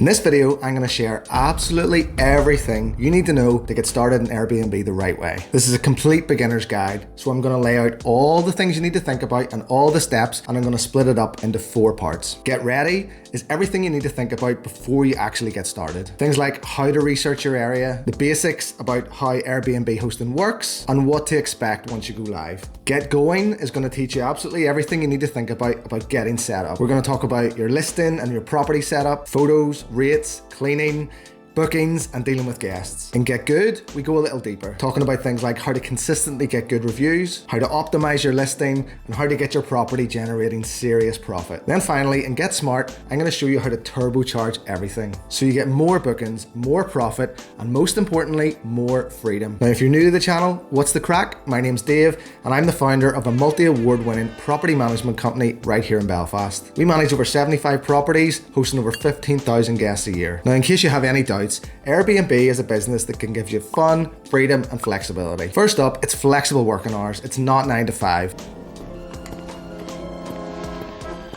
In this video, I'm going to share absolutely everything you need to know to get started in Airbnb the right way. This is a complete beginner's guide, so I'm going to lay out all the things you need to think about and all the steps, and I'm going to split it up into 4 parts. Get ready is everything you need to think about before you actually get started. Things like how to research your area, the basics about how Airbnb hosting works, and what to expect once you go live. Get Going is going to teach you absolutely everything you need to think about getting set up. We're going to talk about your listing and your property setup, photos, rates, cleaning, bookings, and dealing with guests. In Get Good, we go a little deeper, talking about things like how to consistently get good reviews, how to optimize your listing, and how to get your property generating serious profit. Then finally, in Get Smart, I'm going to show you how to turbocharge everything so you get more bookings, more profit, and most importantly, more freedom. Now, if you're new to the channel, what's the crack? My name's Dave, and I'm the founder of a multi-award winning property management company right here in Belfast. We manage over 75 properties, hosting over 15,000 guests a year. Now, in case you have any doubts, Airbnb is a business that can give you fun, freedom, and flexibility. First up, it's flexible working hours. It's not 9 to 5.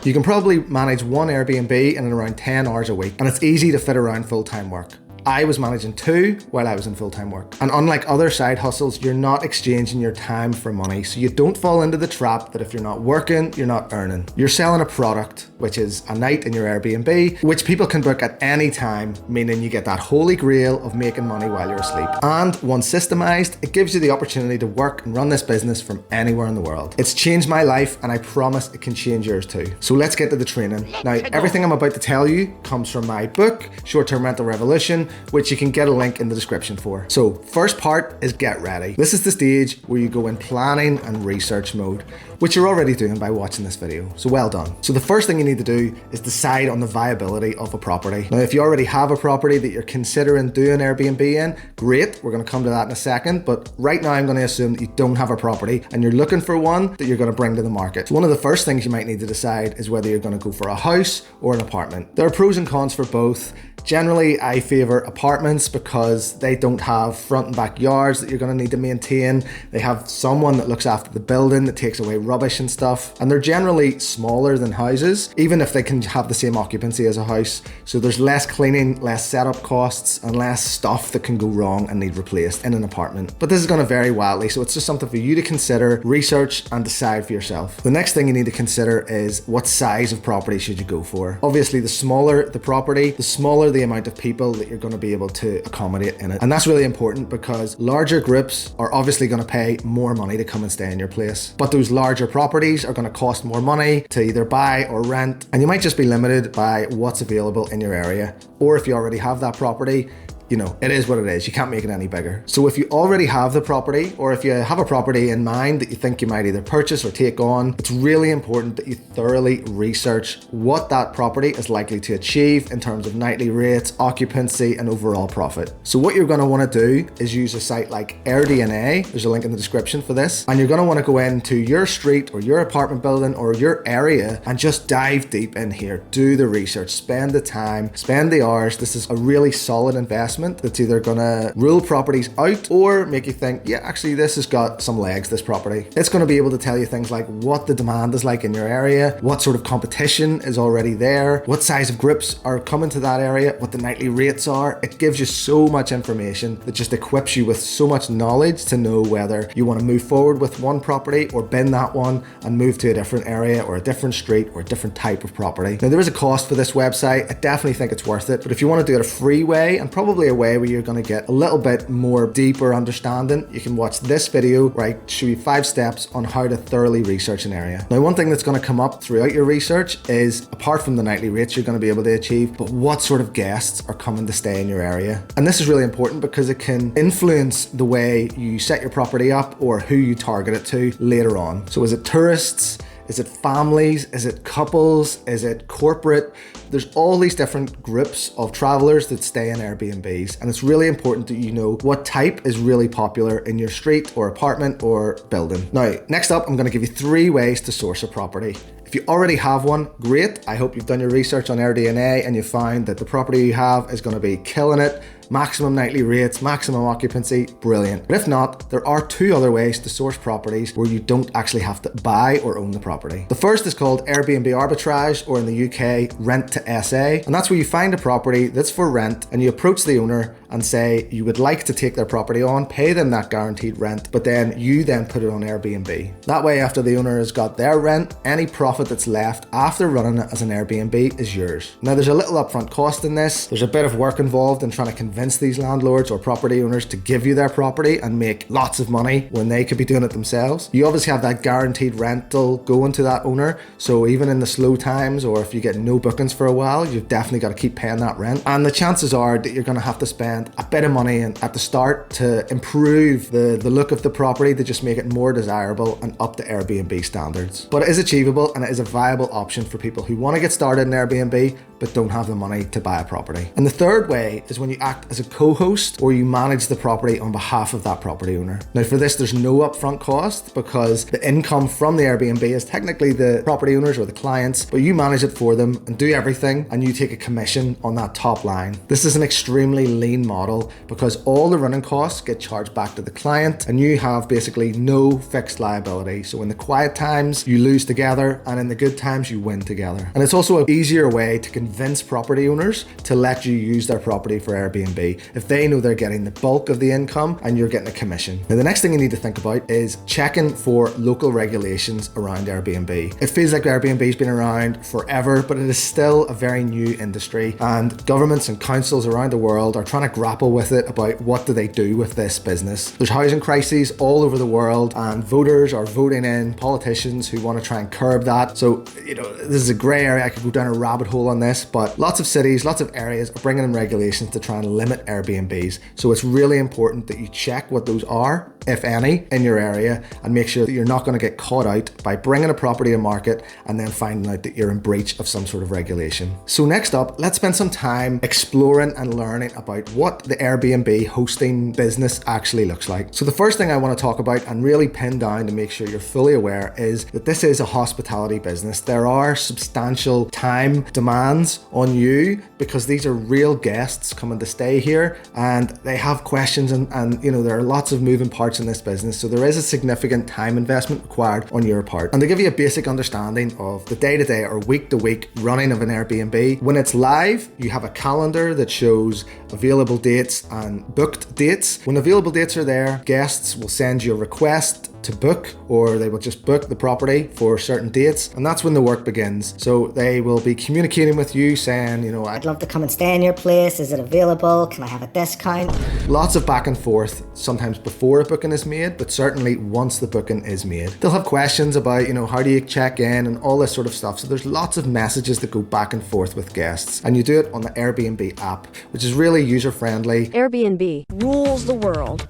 You can probably manage one Airbnb in around 10 hours a week, and it's easy to fit around full-time work. I was managing 2 while I was in full-time work. And unlike other side hustles, you're not exchanging your time for money. So you don't fall into the trap that if you're not working, you're not earning. You're selling a product, which is a night in your Airbnb, which people can book at any time, meaning you get that holy grail of making money while you're asleep. And once systemized, it gives you the opportunity to work and run this business from anywhere in the world. It's changed my life, and I promise it can change yours too. So let's get to the training. Now, everything I'm about to tell you comes from my book, Short-Term Rental Revolution, which you can get a link in the description for. So first part is get ready. This is the stage where you go in planning and research mode, which you're already doing by watching this video. So well done. So the first thing you need to do is decide on the viability of a property. Now, if you already have a property that you're considering doing Airbnb in, great. We're going to come to that in a second. But right now I'm going to assume that you don't have a property and you're looking for one that you're going to bring to the market. So one of the first things you might need to decide is whether you're going to go for a house or an apartment. There are pros and cons for both. Generally, I favor apartments because they don't have front and back yards that you're going to need to maintain. They have someone that looks after the building that takes away rubbish and stuff. And they're generally smaller than houses, even if they can have the same occupancy as a house. So there's less cleaning, less setup costs, and less stuff that can go wrong and need replaced in an apartment. But this is going to vary wildly, so it's just something for you to consider, research, and decide for yourself. The next thing you need to consider is what size of property should you go for. Obviously, the smaller the property, the smaller the amount of people that you're going to be able to accommodate in it. And that's really important because larger groups are obviously going to pay more money to come and stay in your place. But those larger properties are going to cost more money to either buy or rent, and you might just be limited by what's available in your area. Or if you already have that property, you know, it is what it is. You can't make it any bigger. So if you already have the property, or if you have a property in mind that you think you might either purchase or take on, it's really important that you thoroughly research what that property is likely to achieve in terms of nightly rates, occupancy, and overall profit. So what you're going to want to do is use a site like Airbnb. There's a link in the description for this. And you're going to want to go into your street or your apartment building or your area and just dive deep in here. Do the research, spend the time, spend the hours. This is a really solid investment that's either gonna rule properties out or make you think, yeah, actually this has got some legs, this property. It's gonna be able to tell you things like what the demand is like in your area, what sort of competition is already there, what size of groups are coming to that area, what the nightly rates are. It gives you so much information that just equips you with so much knowledge to know whether you want to move forward with one property or bin that one and move to a different area or a different street or a different type of property. Now, there is a cost for this website. I definitely think it's worth it, but if you want to do it a free way and probably a way where you're going to get a little bit more deeper understanding, you can watch this video where I show you 5 steps on how to thoroughly research an area. Now, one thing that's going to come up throughout your research is, apart from the nightly rates you're going to be able to achieve, but what sort of guests are coming to stay in your area. And this is really important because it can influence the way you set your property up or who you target it to later on. So is it tourists? Is it families? Is it couples? Is it corporate? There's all these different groups of travelers that stay in Airbnbs, and it's really important that you know what type is really popular in your street or apartment or building. Now, next up, I'm going to give you 3 ways to source a property. If If you already have one, great. I hope you've done your research on Airbnb and you found that the property you have is going to be killing it. Maximum nightly rates, maximum occupancy, brilliant. But if not, there are two other ways to source properties where you don't actually have to buy or own the property. The first is called Airbnb arbitrage, or in the UK, rent to SA. And that's where you find a property that's for rent and you approach the owner and say you would like to take their property on, pay them that guaranteed rent, but then you then put it on Airbnb. That way, after the owner has got their rent, any profit that's left after running it as an Airbnb is yours. Now, there's a little upfront cost in this. There's a bit of work involved in trying to convince these landlords or property owners to give you their property and make lots of money when they could be doing it themselves. You obviously have that guaranteed rental going to that owner, so even in the slow times or if you get no bookings for a while, you've definitely got to keep paying that rent. And the chances are that you're going to have to spend a bit of money at the start to improve the look of the property, to just make it more desirable and up to Airbnb standards. But it is achievable and it is a viable option for people who want to get started in Airbnb but don't have the money to buy a property. And the third way is when you act as a co-host or you manage the property on behalf of that property owner. Now, for this, there's no upfront cost because the income from the Airbnb is technically the property owners or the clients, but you manage it for them and do everything, and you take a commission on that top line. This is an extremely lean model because all the running costs get charged back to the client and you have basically no fixed liability. So in the quiet times, you lose together, and in the good times, you win together. And it's also an easier way to convince property owners to let you use their property for Airbnb if they know they're getting the bulk of the income and you're getting a commission. Now, the next thing you need to think about is checking for local regulations around Airbnb. It feels like Airbnb's been around forever, but it is still a very new industry, and governments and councils around the world are trying to grapple with it about what do they do with this business. There's housing crises all over the world, and voters are voting in politicians who want to try and curb that. So, this is a grey area. I could go down a rabbit hole on this, but lots of cities, lots of areas are bringing in regulations to try and limit Airbnbs. So it's really important that you check what those are, if any, in your area, and make sure that you're not going to get caught out by bringing a property to market and then finding out that you're in breach of some sort of regulation. So next up, let's spend some time exploring and learning about what the Airbnb hosting business actually looks like. So the first thing I want to talk about and really pin down to make sure you're fully aware is that this is a hospitality business. There are substantial time demands on you because these are real guests coming to stay here, and they have questions and there are lots of moving parts in this business, so there is a significant time investment required on your part. And to give you a basic understanding of the day-to-day or week-to-week running of an Airbnb, when it's live, you have a calendar that shows available dates and booked dates. When available dates are there, guests will send you a request to book, or they will just book the property for certain dates, and that's when the work begins. So they will be communicating with you saying, I'd love to come and stay in your place. Is it available? Can I have a discount? Lots of back and forth, sometimes before a booking is made, but certainly once the booking is made. They'll have questions about, how do you check in and all this sort of stuff. So there's lots of messages that go back and forth with guests, and you do it on the Airbnb app, which is really user-friendly. Airbnb rules the world.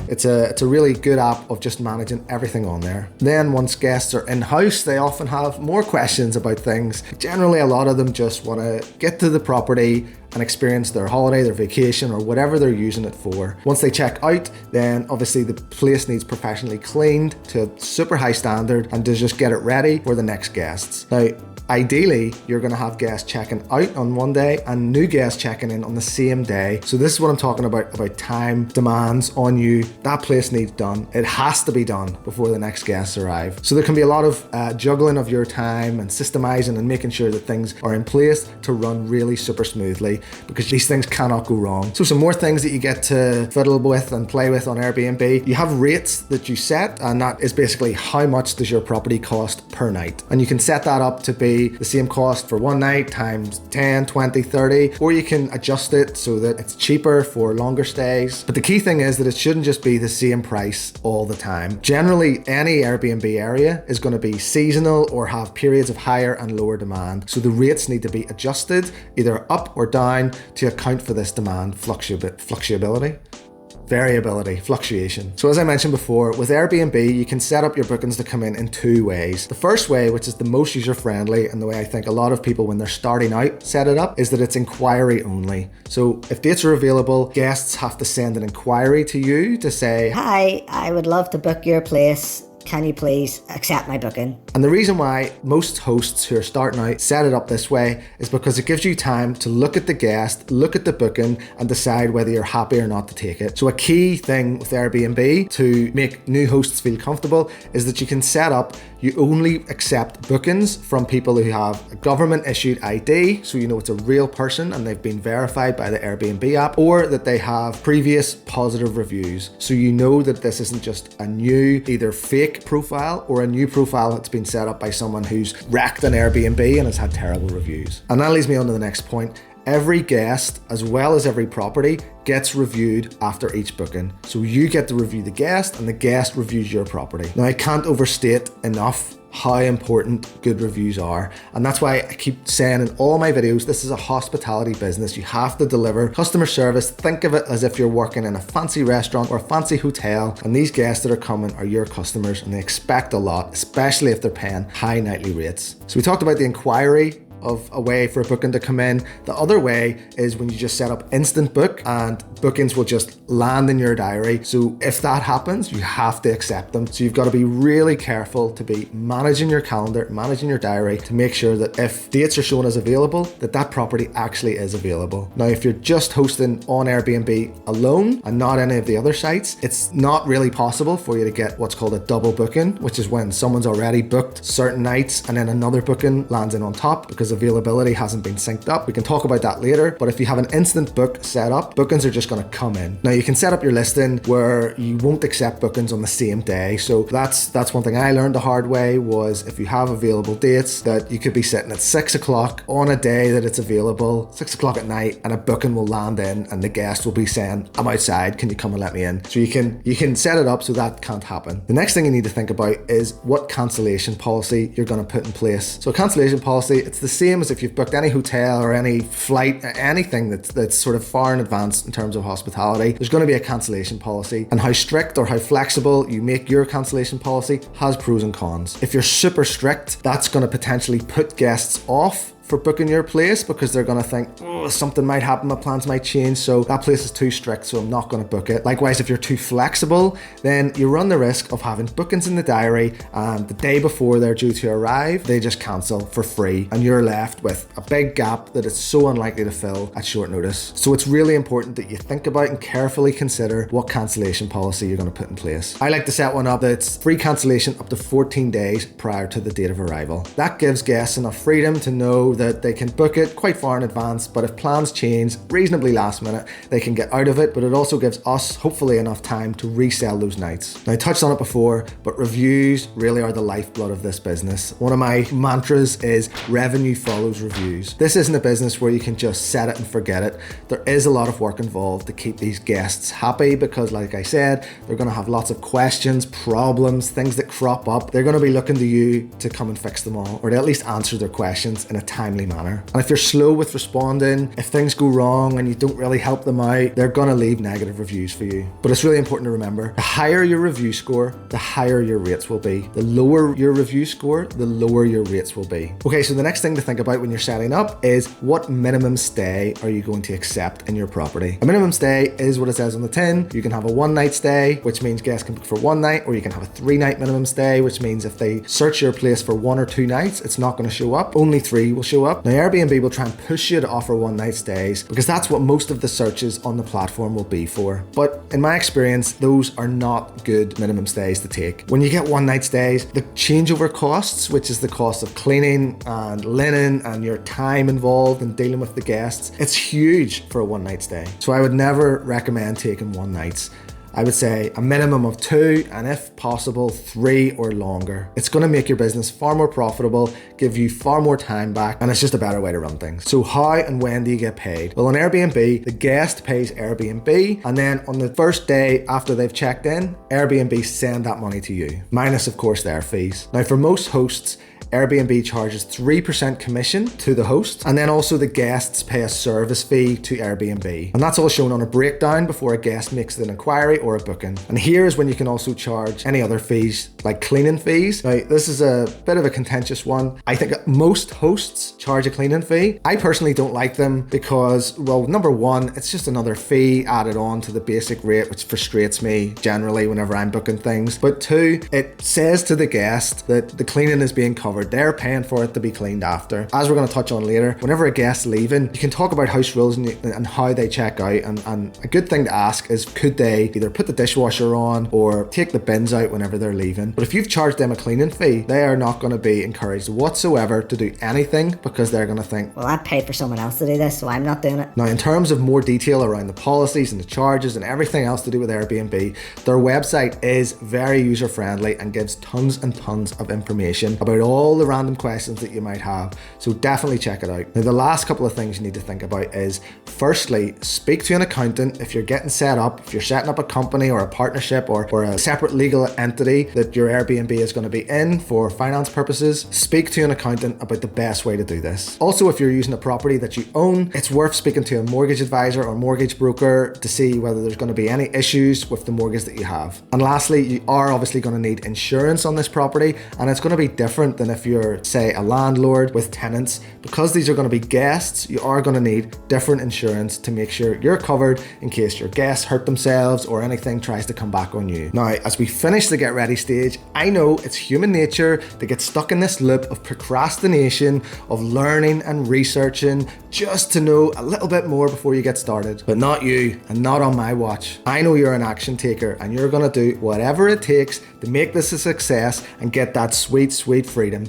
It's a really good app of just managing everything on there. Then once guests are in-house, they often have more questions about things. Generally, a lot of them just want to get to the property and experience their holiday, their vacation, or whatever they're using it for. Once they check out, then obviously the place needs professionally cleaned to a super high standard and to just get it ready for the next guests. Now, ideally, you're going to have guests checking out on one day and new guests checking in on the same day. So this is what I'm talking about time demands on you. That place needs done. It has to be done before the next guests arrive. So there can be a lot of juggling of your time and systemizing and making sure that things are in place to run really super smoothly, because these things cannot go wrong. So some more things that you get to fiddle with and play with on Airbnb. You have rates that you set, and that is basically how much does your property cost per night. And you can set that up to be the same cost for one night times 10, 20, 30, or you can adjust it so that it's cheaper for longer stays. But the key thing is that it shouldn't just be the same price all the time. Generally, any Airbnb area is going to be seasonal or have periods of higher and lower demand. So the rates need to be adjusted either up or down to account for this demand fluctuability. Variability, fluctuation. So as I mentioned before, with Airbnb, you can set up your bookings to come in two ways. The first way, which is the most user-friendly and the way I think a lot of people when they're starting out set it up, is that it's inquiry only. So if dates are available, guests have to send an inquiry to you to say, "Hi, I would love to book your place can you please accept my booking? And the reason why most hosts who are starting out set it up this way is because it gives you time to look at the guest, look at the booking, and decide whether you're happy or not to take it. So a key thing with Airbnb to make new hosts feel comfortable is that you can set up, you only accept bookings from people who have a government issued ID, so you know it's a real person and they've been verified by the Airbnb app, or that they have previous positive reviews. So you know that this isn't just a new either fake profile or a new profile that's been set up by someone who's wrecked an Airbnb and has had terrible reviews. And that leads me on to the next point. Every guest, as well as every property, gets reviewed after each booking. So you get to review the guest and the guest reviews your property. Now, I can't overstate enough how important good reviews are. And that's why I keep saying in all my videos, this is a hospitality business. You have to deliver customer service. Think of it as if you're working in a fancy restaurant or a fancy hotel, and these guests that are coming are your customers and they expect a lot, especially if they're paying high nightly rates. So we talked about the inquiry of a way for a booking to come in. The other way is when you just set up instant book and bookings will just land in your diary. So if that happens, you have to accept them. So you've got to be really careful to be managing your calendar, managing your diary to make sure that if dates are shown as available, that property actually is available. Now, if you're just hosting on Airbnb alone and not any of the other sites, it's not really possible for you to get what's called a double booking, which is when someone's already booked certain nights and then another booking lands in on top because availability hasn't been synced up. We can talk about that later, but if you have an instant book set up, bookings are just going to come in. Now you can set up your listing where you won't accept bookings on the same day. So that's one thing I learned the hard way, was if you have available dates, that you could be sitting at 6 o'clock on a day that it's available, 6 o'clock at night, and a booking will land in and the guest will be saying, I'm outside, can you come and let me in? So you can set it up so that can't happen. The next thing you need to think about is what cancellation policy you're going to put in place. So a cancellation policy, it's the same as if you've booked any hotel or any flight, anything that's sort of far in advance in terms of hospitality. There's going to be a cancellation policy, and how strict or how flexible you make your cancellation policy has pros and cons. If you're super strict, that's going to potentially put guests off for booking your place because they're going to think, oh, something might happen, my plans might change, so that place is too strict, so I'm not going to book it. Likewise, if you're too flexible, then you run the risk of having bookings in the diary and the day before they're due to arrive, they just cancel for free and you're left with a big gap that is so unlikely to fill at short notice. So it's really important that you think about and carefully consider what cancellation policy you're going to put in place. I like to set one up that's free cancellation up to 14 days prior to the date of arrival. That gives guests enough freedom to know that they can book it quite far in advance, but if plans change reasonably last minute, they can get out of it, but it also gives us hopefully enough time to resell those nights. Now, I touched on it before, but reviews really are the lifeblood of this business. One of my mantras is revenue follows reviews. This isn't a business where you can just set it and forget it. There is a lot of work involved to keep these guests happy because, like I said, they're going to have lots of questions, problems, things that crop up. They're going to be looking to you to come and fix them all, or to at least answer their questions in a timely manner. And if you're slow with responding, if things go wrong and you don't really help them out, they're gonna leave negative reviews for you. But it's really important to remember, the higher your review score, the higher your rates will be. The lower your review score, the lower your rates will be. Okay, so the next thing to think about when you're setting up is what minimum stay are you going to accept in your property? A minimum stay is what it says on the tin. You can have a 1 night stay, which means guests can book for 1 night, or you can have a 3 night minimum stay, which means if they search your place for 1 or 2 nights, it's not going to show up. Only 3 will show up. Now, Airbnb will try and push you to offer 1 night stays because that's what most of the searches on the platform will be for. But in my experience, those are not good minimum stays to take. When you get 1 night stays, the changeover costs, which is the cost of cleaning and linen and your time involved in dealing with the guests, it's huge for a 1 night stay. So I would never recommend taking 1 nights. I would say a minimum of 2, and if possible 3 or longer. It's going to make your business far more profitable, give you far more time back, and it's just a better way to run things. So how and when do you get paid? Well, on Airbnb, the guest pays Airbnb, and then on the first day after they've checked in, Airbnb send that money to you, minus of course their fees. Now, for most hosts, Airbnb charges 3% commission to the host, and then also the guests pay a service fee to Airbnb. And that's all shown on a breakdown before a guest makes an inquiry or a booking. And here is when you can also charge any other fees, like cleaning fees. Now, this is a bit of a contentious one. I think most hosts charge a cleaning fee. I personally don't like them because, well, number one, it's just another fee added on to the basic rate, which frustrates me generally whenever I'm booking things. But two, it says to the guest that the cleaning is being covered. They're paying for it to be cleaned after. As we're going to touch on later, whenever a guest's leaving, you can talk about house rules and how they check out. And a good thing to ask is, could they either put the dishwasher on or take the bins out whenever they're leaving? But if you've charged them a cleaning fee, they are not going to be encouraged whatsoever to do anything because they're going to think, well, I paid for someone else to do this, so I'm not doing it. Now, in terms of more detail around the policies and the charges and everything else to do with Airbnb, their website is very user-friendly and gives tons and tons of information about all the random questions that you might have. So definitely check it out. Now, the last couple of things you need to think about is, firstly, speak to an accountant if you're getting set up, if you're setting up a company or a partnership or a separate legal entity that your Airbnb is going to be in for finance purposes. Speak to an accountant about the best way to do this. Also, if you're using a property that you own, it's worth speaking to a mortgage advisor or mortgage broker to see whether there's going to be any issues with the mortgage that you have. And lastly, you are obviously going to need insurance on this property, and it's going to be different than if you're, say, a landlord with tenants. Because these are going to be guests, you are going to need different insurance to make sure you're covered in case your guests hurt themselves or anything tries to come back on you. Now, as we finish the get ready stage, I know it's human nature to get stuck in this loop of procrastination, of learning and researching just to know a little bit more before you get started. But not you, and not on my watch. I know you're an action taker and you're gonna do whatever it takes to make this a success and get that sweet, sweet freedom.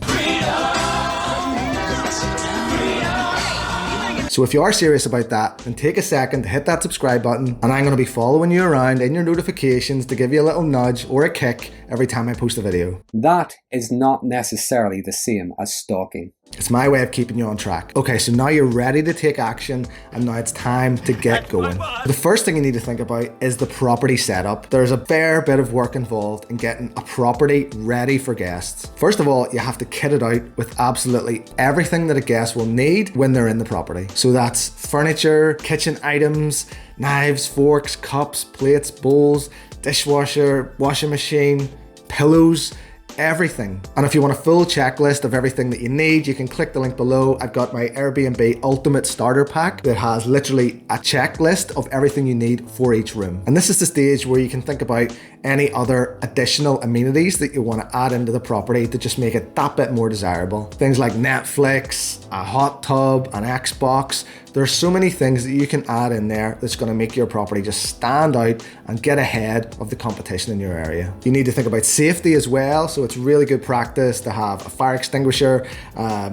So if you are serious about that, then take a second to hit that subscribe button, and I'm going to be following you around in your notifications to give you a little nudge or a kick every time I post a video. That is not necessarily the same as stalking. It's my way of keeping you on track. Okay, so now you're ready to take action, and now it's time to get going. The first thing you need to think about is the property setup. There's a fair bit of work involved in getting a property ready for guests. First of all, you have to kit it out with absolutely everything that a guest will need when they're in the property. So that's furniture, kitchen items, knives, forks, cups, plates, bowls, dishwasher, washing machine, pillows, everything. And if you want a full checklist of everything that you need, you can click the link below. I've got my Airbnb Ultimate Starter Pack that has literally a checklist of everything you need for each room. And this is the stage where you can think about any other additional amenities that you want to add into the property to just make it that bit more desirable. Things like Netflix, a hot tub, an Xbox. There's so many things that you can add in there that's going to make your property just stand out and get ahead of the competition in your area. You need to think about safety as well, so it's really good practice to have a fire extinguisher,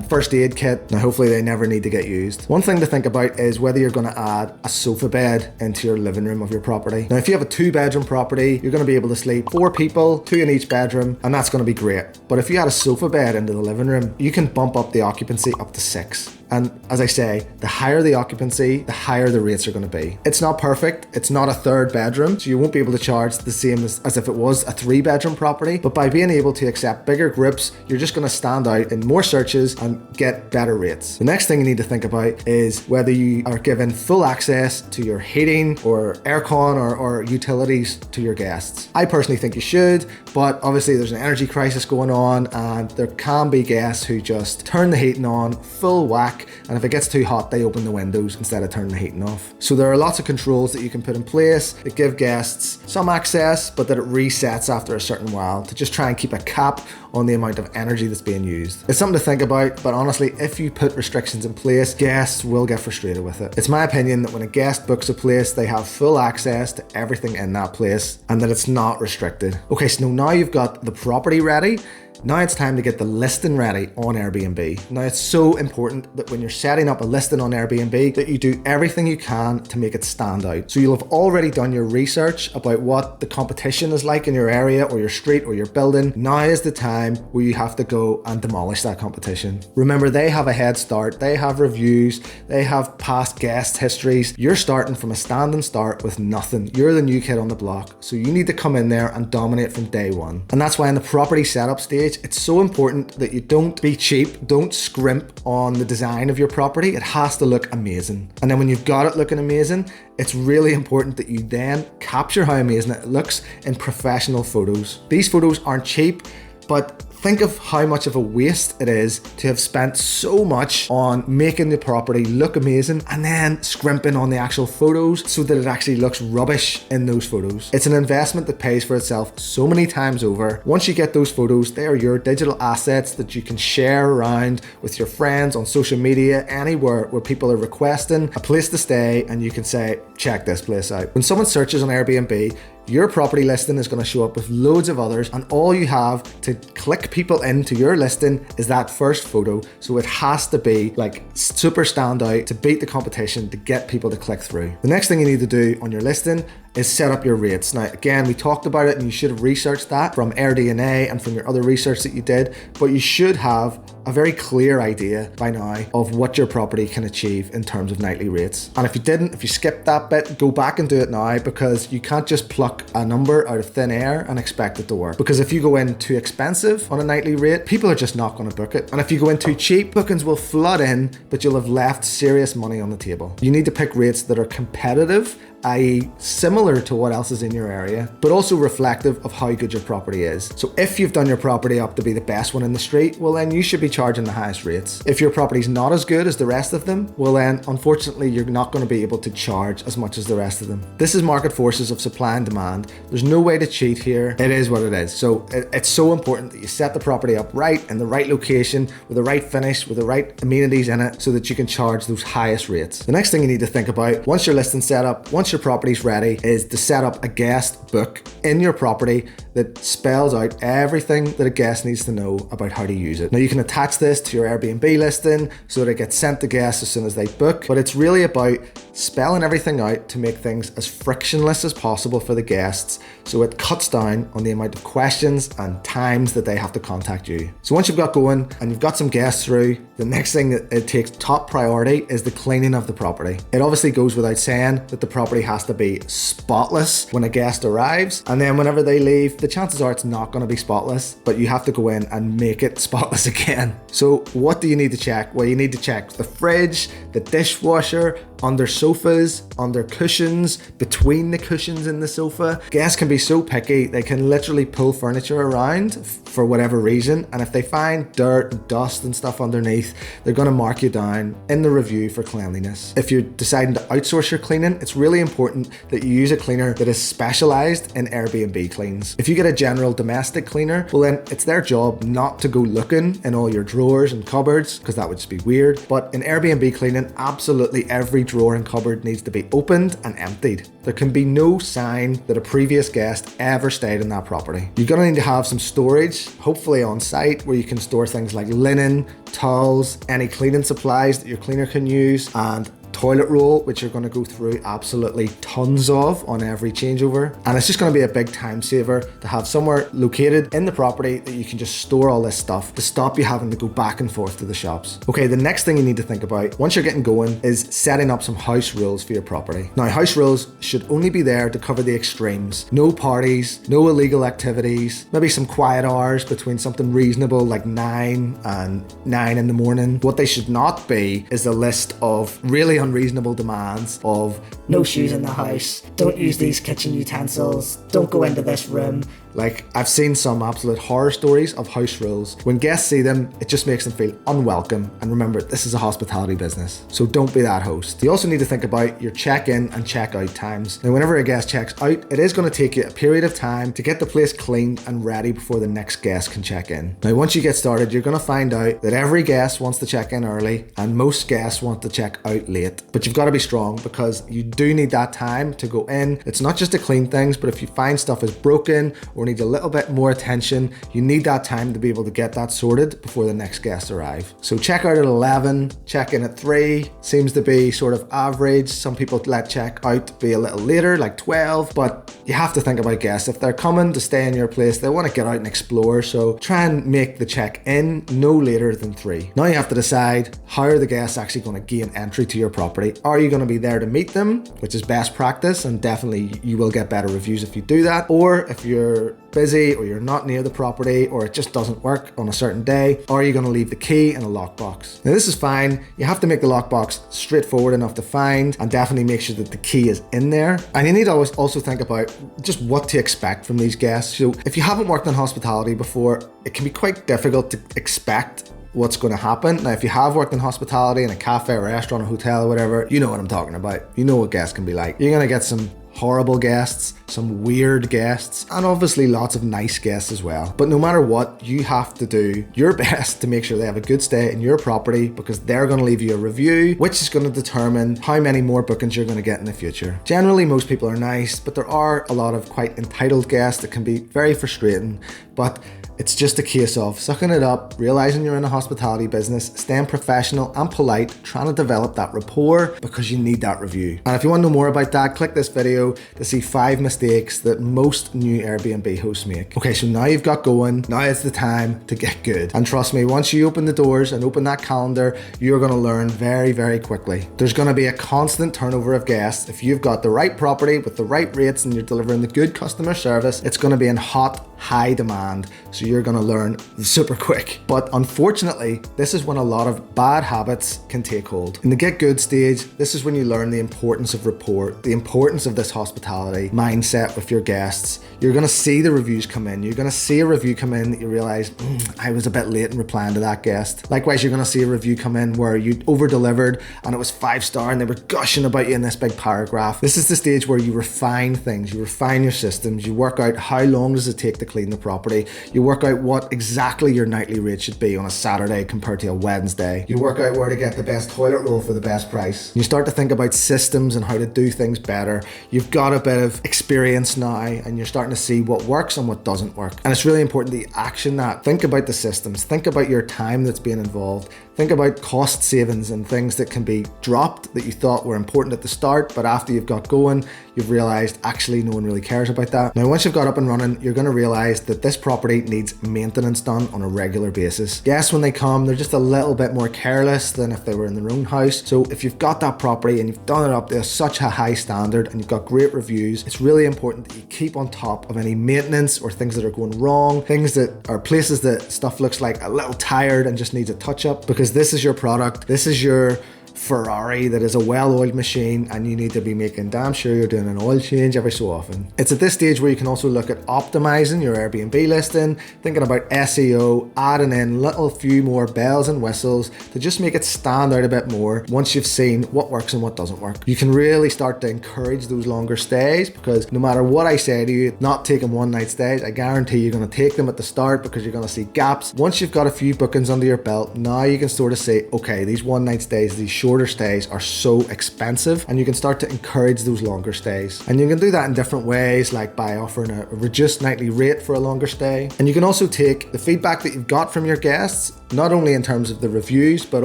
first aid kit. Now hopefully they never need to get used. One thing to think about is whether you're going to add a sofa bed into your living room of your property. Now if you have a 2-bedroom property, you're going to be able to sleep 4 people, 2 in each bedroom, and that's going to be great. But if you add a sofa bed into the living room, you can bump up the occupancy up to 6. And as I say, the higher the occupancy, the higher the rates are going to be. It's not perfect. It's not a 3rd bedroom, so you won't be able to charge the same as if it was a 3-bedroom property. But by being able to accept bigger groups, you're just going to stand out in more searches and get better rates. The next thing you need to think about is whether you are given full access to your heating or aircon or utilities to your guests. I personally think you should, but obviously there's an energy crisis going on, and there can be guests who just turn the heating on full whack, and if it gets too hot, they open the windows instead of turning the heating off. So there are lots of controls that you can put in place that give guests some access, but that it resets after a certain while to just try and keep a cap on the amount of energy that's being used. It's something to think about, but honestly, if you put restrictions in place, guests will get frustrated with it. It's my opinion that when a guest books a place, they have full access to everything in that place and that it's not restricted. Okay, so now you've got the property ready. Now it's time to get the listing ready on Airbnb. Now it's so important that when you're setting up a listing on Airbnb that you do everything you can to make it stand out. So you'll have already done your research about what the competition is like in your area or your street or your building. Now is the time where you have to go and demolish that competition. Remember, they have a head start, they have reviews, they have past guest histories. You're starting from a standing start with nothing. You're the new kid on the block. So you need to come in there and dominate from day one. And that's why in the property setup stage, stage, it's so important that you don't be cheap, don't scrimp on the design of your property. It has to look amazing. And then when you've got it looking amazing, it's really important that you then capture how amazing it looks in professional photos. These photos aren't cheap, but think of how much of a waste it is to have spent so much on making the property look amazing and then scrimping on the actual photos so that it actually looks rubbish in those photos. It's an investment that pays for itself so many times over. Once you get those photos, they are your digital assets that you can share around with your friends on social media, anywhere where people are requesting a place to stay, and you can say, check this place out. When someone searches on Airbnb, your property listing is going to show up with loads of others, and all you have to click people into your listing is that first photo. So it has to be like super stand out to beat the competition to get people to click through. The next thing you need to do on your listing is set up your rates. Now, again, we talked about it and you should have researched that from AirDNA and from your other research that you did, but you should have a very clear idea by now of what your property can achieve in terms of nightly rates. And if you didn't, if you skipped that bit, go back and do it now, because you can't just pluck a number out of thin air and expect it to work. Because if you go in too expensive on a nightly rate, people are just not going to book it. And if you go in too cheap, bookings will flood in, but you'll have left serious money on the table. You need to pick rates that are competitive, i.e. similar to what else is in your area, but also reflective of how good your property is. So if you've done your property up to be the best one in the street, well then you should be charging the highest rates. If your property's not as good as the rest of them, well then unfortunately you're not going to be able to charge as much as the rest of them. This is market forces of supply and demand. There's no way to cheat here. It is what it is. So it's so important that you set the property up right, in the right location, with the right finish, with the right amenities in it, so that you can charge those highest rates. The next thing you need to think about, once your listing's set up, once your property's ready, is to set up a guest book in your property that spells out everything that a guest needs to know about how to use it. Now you can attach this to your Airbnb listing so that it gets sent to guests as soon as they book, but it's really about spelling everything out to make things as frictionless as possible for the guests, so it cuts down on the amount of questions and times that they have to contact you. So once you've got going and you've got some guests through, the next thing that it takes top priority is the cleaning of the property. It obviously goes without saying that the property has to be spotless when a guest arrives, and then whenever they leave, the chances are it's not going to be spotless, but you have to go in and make it spotless again. So what do you need to check? Well, you need to check the fridge, the dishwasher, under sofas, under cushions, between the cushions in the sofa. Guests can be so picky, they can literally pull furniture around for whatever reason, and if they find dirt and dust and stuff underneath, they're going to mark you down in the review for cleanliness. If you're deciding to outsource your cleaning, it's really important that you use a cleaner that is specialized in Airbnb cleans. If you get a general domestic cleaner, well then it's their job not to go looking in all your drawers and cupboards, because that would just be weird. But in Airbnb cleaning, absolutely every drawer and cupboard needs to be opened and emptied. There can be no sign that a previous guest ever stayed in that property. You're going to need to have some storage, hopefully on site, where you can store things like linen, towels, any cleaning supplies that your cleaner can use, and toilet roll, which you're going to go through absolutely tons of on every changeover. And it's just going to be a big time saver to have somewhere located in the property that you can just store all this stuff to stop you having to go back and forth to the shops. Okay, the next thing you need to think about once you're getting going is setting up some house rules for your property. Now, house rules should only be there to cover the extremes. No parties, no illegal activities, maybe some quiet hours between something reasonable like 9 and 9 in the morning. What they should not be is a list of really unreasonable demands of No shoes in the house, don't use these kitchen utensils, don't go into this room. Like, I've seen some absolute horror stories of house rules. When guests see them, it just makes them feel unwelcome. And remember, this is a hospitality business, so don't be that host. You also need to think about your check-in and check-out times. Now, whenever a guest checks out, it is going to take you a period of time to get the place cleaned and ready before the next guest can check in. Now, once you get started, you're going to find out that every guest wants to check in early and most guests want to check out late. But you've got to be strong, because you do need that time to go in. It's not just to clean things, but if you find stuff is broken or needs a little bit more attention, you need that time to be able to get that sorted before the next guests arrive. So check out at 11, check in at 3 seems to be sort of average. Some people let check out be a little later, like 12, but you have to think about guests. If they're coming to stay in your place, they want to get out and explore, so try and make the check-in no later than 3. Now you have to decide, how are the guests actually going to gain entry to your property? Are you going to be there to meet them, which is best practice, and definitely you will get better reviews if you do that, or if you're you're busy or you're not near the property or it just doesn't work on a certain day, or you're going to leave the key in a lockbox. Now this is fine. You have to make the lockbox straightforward enough to find and definitely make sure that the key is in there. And you need to always also think about just what to expect from these guests. So if you haven't worked in hospitality before, it can be quite difficult to expect what's going to happen. Now, if you have worked in hospitality in a cafe, or restaurant, or hotel, or whatever, you know what I'm talking about. You know what guests can be like. You're going to get some horrible guests, some weird guests, and obviously lots of nice guests as well. But no matter what, you have to do your best to make sure they have a good stay in your property, because they're going to leave you a review, which is going to determine how many more bookings you're going to get in the future. Generally, most people are nice, but there are a lot of quite entitled guests that can be very frustrating. But it's just a case of sucking it up, realizing you're in a hospitality business, staying professional and polite, trying to develop that rapport, because you need that review. And if you want to know more about that, click this video to see 5 mistakes that most new Airbnb hosts make. Okay, so now you've got going, now it's the time to get good. And trust me, once you open the doors and open that calendar, you're going to learn very, very quickly. There's going to be a constant turnover of guests. If you've got the right property with the right rates and you're delivering the good customer service, it's going to be in hot, high demand. So you're going to learn super quick. But unfortunately, this is when a lot of bad habits can take hold. In the get good stage, this is when you learn the importance of rapport, the importance of this hospitality mindset with your guests. You're going to see the reviews come in. You're going to see a review come in that you realize, I was a bit late in replying to that guest. Likewise, you're going to see a review come in where you over-delivered and it was 5-star and they were gushing about you in this big paragraph. This is the stage where you refine things, you refine your systems, you work out how long does it take to clean the property, you work out what exactly your nightly rate should be on a Saturday compared to a Wednesday. You work out where to get the best toilet roll for the best price. You start to think about systems and how to do things better. You've got a bit of experience now and you're starting to see what works and what doesn't work. And it's really important that you action that. Think about the systems. Think about your time that's being involved. Think about cost savings and things that can be dropped that you thought were important at the start, but after you've got going, you've realized actually no one really cares about that. Now, once you've got up and running, you're going to realize that this property needs maintenance done on a regular basis. Yes, when they come, they're just a little bit more careless than if they were in their own house. So if you've got that property and you've done it up to such a high standard and you've got great reviews, it's really important that you keep on top of any maintenance or things that are going wrong, things that are places that stuff looks like a little tired and just needs a touch up, because this is your product. This is your Ferrari that is a well-oiled machine, and you need to be making damn sure you're doing an oil change every so often. It's at this stage where you can also look at optimizing your Airbnb listing, thinking about SEO, adding in little few more bells and whistles to just make it stand out a bit more once you've seen what works and what doesn't work. You can really start to encourage those longer stays, because no matter what I say to you, not taking one night stays, I guarantee you're going to take them at the start because you're going to see gaps. Once you've got a few bookings under your belt, now you can sort of say, okay, these one night stays, these shorter stays are so expensive, and you can start to encourage those longer stays. And you can do that in different ways, like by offering a reduced nightly rate for a longer stay. And you can also take the feedback that you've got from your guests, not only in terms of the reviews, but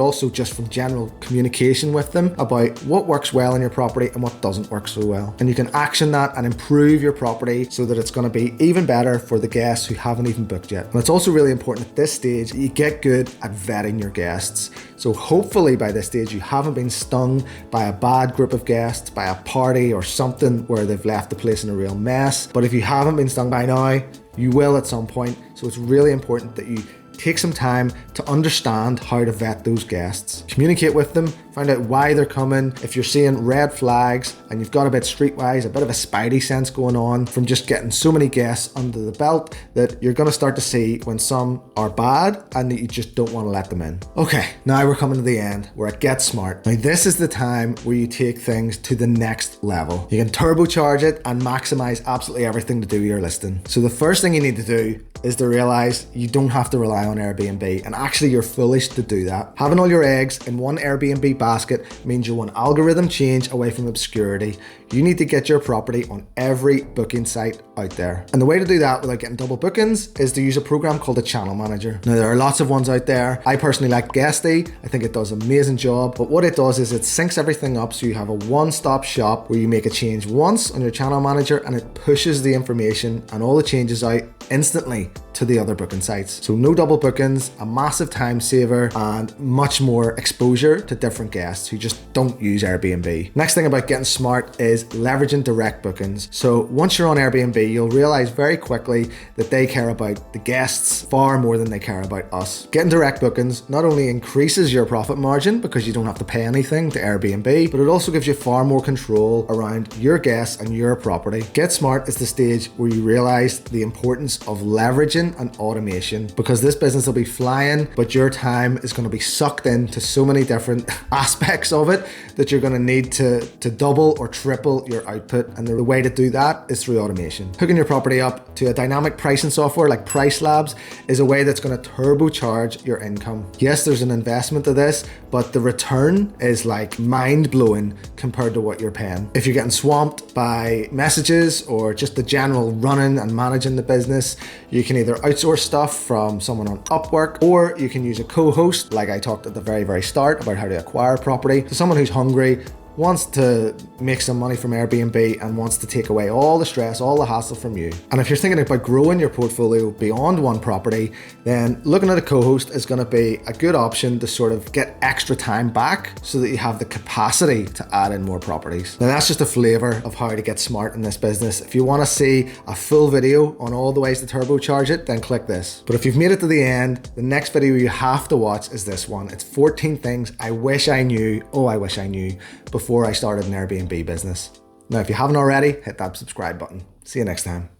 also just from general communication with them about what works well in your property and what doesn't work so well. And you can action that and improve your property so that it's going to be even better for the guests who haven't even booked yet. And it's also really important at this stage that you get good at vetting your guests. So hopefully by this stage you haven't been stung by a bad group of guests, by a party or something where they've left the place in a real mess. But if you haven't been stung by now, you will at some point. So it's really important that you take some time to understand how to vet those guests. Communicate with them, find out why they're coming. If you're seeing red flags and you've got a bit streetwise, a bit of a spidey sense going on from just getting so many guests under the belt, that you're going to start to see when some are bad and that you just don't want to let them in. Okay, now we're coming to the end. We're at Get Smart. Now this is the time where you take things to the next level. You can turbocharge it and maximize absolutely everything to do with your listing. So the first thing you need to do is to realize you don't have to rely on Airbnb, and actually you're foolish to do that. Having all your eggs in one Airbnb basket means you're one algorithm change away from obscurity. You need to get your property on every booking site out there. And the way to do that without getting double bookings is to use a program called a channel manager. Now there are lots of ones out there. I personally like Guesty. I think it does an amazing job, but what it does is it syncs everything up so you have a one-stop shop where you make a change once on your channel manager and it pushes the information and all the changes out instantly to the other booking sites. So no double bookings, a massive time saver, and much more exposure to different guests who just don't use Airbnb. Next thing about getting smart is leveraging direct bookings. So once you're on Airbnb, you'll realize very quickly that they care about the guests far more than they care about us. Getting direct bookings not only increases your profit margin because you don't have to pay anything to Airbnb, but it also gives you far more control around your guests and your property. Get smart is the stage where you realize the importance of leveraging and automation, because this business will be flying, but your time is going to be sucked into so many different aspects of it that you're going to need to double or triple your output. And the way to do that is through automation. Hooking your property up to a dynamic pricing software like Price Labs is a way that's going to turbocharge your income. Yes, there's an investment to this, but the return is like mind-blowing compared to what you're paying. If you're getting swamped by messages or just the general running and managing the business, you can either outsource stuff from someone on Upwork, or you can use a co-host like I talked at the very start about how to acquire property. So someone who's hungry, wants to make some money from Airbnb and wants to take away all the stress, all the hassle from you. And if you're thinking about growing your portfolio beyond one property, then looking at a co-host is going to be a good option to sort of get extra time back so that you have the capacity to add in more properties. Now that's just a flavor of how to get smart in this business. If you want to see a full video on all the ways to turbocharge it, then click this. But if you've made it to the end, the next video you have to watch is this one. It's 14 things I wish I knew, before I started an Airbnb business. Now, if you haven't already, hit that subscribe button. See you next time.